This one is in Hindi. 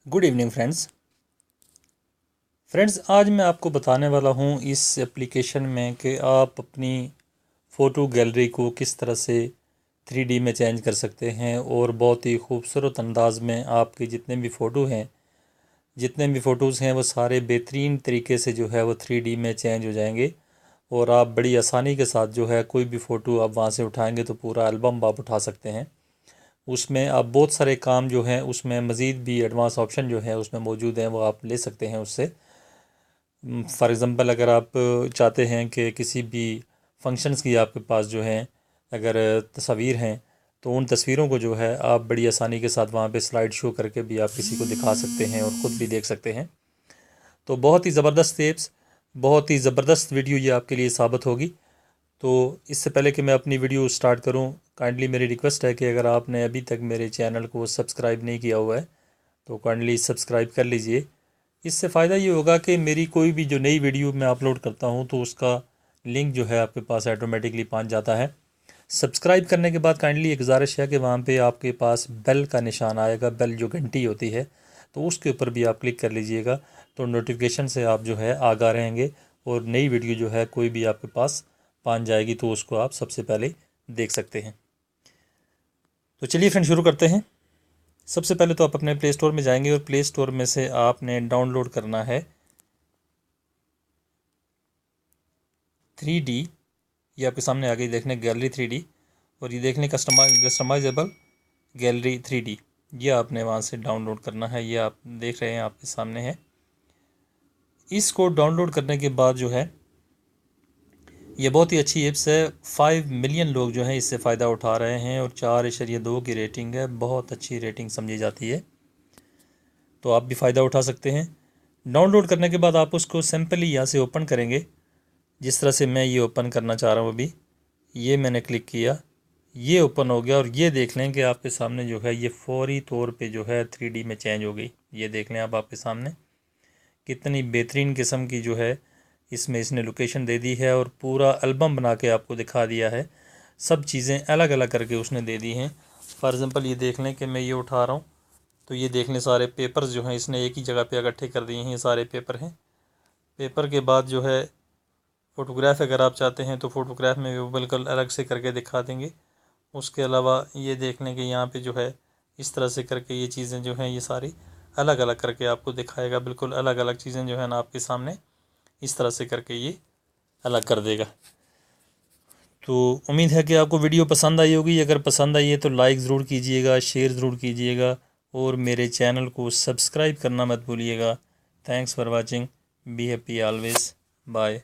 गुड इवनिंग फ्रेंड्स आज मैं आपको बताने वाला हूँ इस एप्लीकेशन में कि आप अपनी फ़ोटो गैलरी को किस तरह से 3D में चेंज कर सकते हैं और बहुत ही खूबसूरत अंदाज में आपके जितने भी फ़ोटोज़ हैं वो सारे बेहतरीन तरीके से जो है वो 3D में चेंज हो जाएंगे और आप बड़ी आसानी के साथ जो है कोई भी फ़ोटो आप वहाँ से उठाएंगे तो पूरा एल्बम आप उठा सकते हैं। उसमें आप बहुत सारे काम जो हैं उसमें मज़ीद भी एडवांस ऑप्शन जो है उसमें मौजूद हैं वो आप ले सकते हैं उससे। फॉर एग्ज़ाम्पल अगर आप चाहते हैं कि किसी भी फंक्शंस की आपके पास जो हैं अगर तस्वीर हैं तो उन तस्वीरों को जो है आप बड़ी आसानी के साथ वहाँ पे स्लाइड शो करके भी आप किसी को दिखा सकते हैं और ख़ुद भी देख सकते हैं। तो बहुत ही ज़बरदस्त टिप्स, बहुत ही ज़बरदस्त वीडियो ये आपके लिए साबित होगी। तो इससे पहले कि मैं अपनी वीडियो स्टार्ट करूं, काइंडली मेरी रिक्वेस्ट है कि अगर आपने अभी तक मेरे चैनल को सब्सक्राइब नहीं किया हुआ है तो काइंडली सब्सक्राइब कर लीजिए। इससे फ़ायदा ये होगा कि मेरी कोई भी जो नई वीडियो मैं अपलोड करता हूं तो उसका लिंक जो है आपके पास ऑटोमेटिकली पहुंच जाता है। सब्सक्राइब करने के बाद काइंडली एक गुजारिश है कि वहाँ पे आपके पास बेल का निशान आएगा, बेल जो घंटी होती है तो उसके ऊपर भी आप क्लिक कर लीजिएगा तो नोटिफिकेशन से आप जो है आगाह रहेंगे और नई वीडियो जो है कोई भी आपके पास पहुंच जाएगी तो उसको आप सबसे पहले देख सकते हैं। तो चलिए फ्रेंड शुरू करते हैं। सबसे पहले तो आप अपने प्ले स्टोर में जाएंगे और प्ले स्टोर में से आपने डाउनलोड करना है 3D। ये आपके सामने आ गई, देखने गैलरी 3D और ये देखने कस्टमाइजेबल गैलरी 3D। ये आपने वहाँ से डाउनलोड करना है, ये आप देख रहे हैं आपके सामने है। इसको डाउनलोड करने के बाद जो है ये बहुत ही अच्छी ऐप्स है। 5 मिलियन लोग जो हैं इससे फ़ायदा उठा रहे हैं और 4.2 की रेटिंग है, बहुत अच्छी रेटिंग समझी जाती है। तो आप भी फ़ायदा उठा सकते हैं। डाउनलोड करने के बाद आप उसको सिंपली यहाँ से ओपन करेंगे, जिस तरह से मैं ये ओपन करना चाह रहा हूँ अभी। ये मैंने क्लिक किया, ये ओपन हो गया और ये देख लें कि आपके सामने जो है ये फौरी तौर पे जो है 3D में चेंज हो गई। ये देख लें आप आपके सामने कितनी बेहतरीन किस्म की जो है इसमें इसने लोकेशन दे दी है और पूरा एल्बम बना के आपको दिखा दिया है। सब चीज़ें अलग अलग करके उसने दे दी हैं। फॉर एग्ज़ाम्पल ये देख लें कि मैं ये उठा रहा हूँ तो ये देख लें सारे पेपर्स जो हैं इसने एक ही जगह पे इकट्ठे कर दिए हैं। ये सारे पेपर हैं। पेपर के बाद जो है फ़ोटोग्राफ अगर आप चाहते हैं तो फ़ोटोग्राफ में वो बिल्कुल अलग से करके दिखा देंगे। उसके अलावा ये देख लें कि यहाँ पे जो है इस तरह से करके ये चीज़ें जो हैं ये सारी अलग अलग करके आपको दिखाएगा। बिल्कुल अलग अलग चीज़ें जो है ना आपके सामने इस तरह से करके ये अलग कर देगा। तो उम्मीद है कि आपको वीडियो पसंद आई होगी। अगर पसंद आई है तो लाइक ज़रूर कीजिएगा, शेयर ज़रूर कीजिएगा और मेरे चैनल को सब्सक्राइब करना मत भूलिएगा। Thanks for watching, be happy always, bye.